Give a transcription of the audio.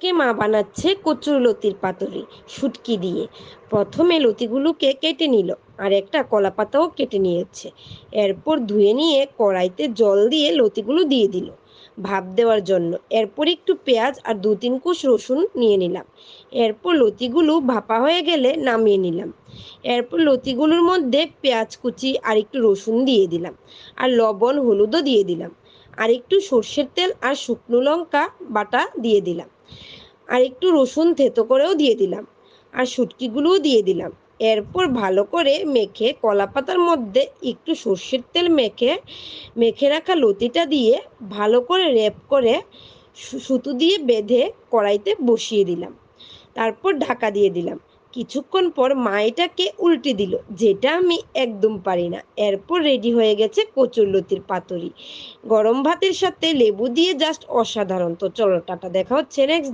কে মা বানাচ্ছে কচুরলতির পাতুরি শুটকি দিয়ে। প্রথমে লতিগুলোকে কেটে নিল, আর একটা কলা পাতাও কেটে নিয়েছে। এরপর ধুয়ে নিয়ে কড়াইতে জল দিয়ে লতিগুলো দিয়ে দিল ভাপ দেওয়ার জন্য। এরপর একটু পেঁয়াজ আর 2-3 কোষ রসুন নিয়ে নিলাম। এরপর লতিগুলো ভাপা হয়ে গেলে নামিয়ে নিলাম। এরপর লতিগুলোর মধ্যে পেঁয়াজ কুচি আর একটু রসুন দিয়ে দিলাম, আর লবণ হলুদও দিয়ে দিলাম, আর একটু সর্ষের তেল আর শুকনো লঙ্কা বাটা দিয়ে দিলাম, আর একটু রসুন থেতো করেও দিয়ে দিলাম, আর শুটকিগুলোও দিয়ে দিলাম। এরপর ভালো করে মেখে কলা পাতার মধ্যে একটু সর্ষের তেল মেখে মেখে রাখা লতিটা দিয়ে ভালো করে র্যাপ করে সুতো দিয়ে বেঁধে কড়াইতে বসিয়ে দিলাম। তারপর ঢাকা দিয়ে দিলাম। কিছুক্ষণ পর মা এটাকে উল্টে দিল, যেটা আমি একদম পারি না। এরপর রেডি হয়ে গেছে কচুরলতির পাতুরি। গরম ভাতের সাথে লেবু দিয়ে জাস্ট অসাধারণ। তো চলো টাটা, দেখা হচ্ছে নেক্সট।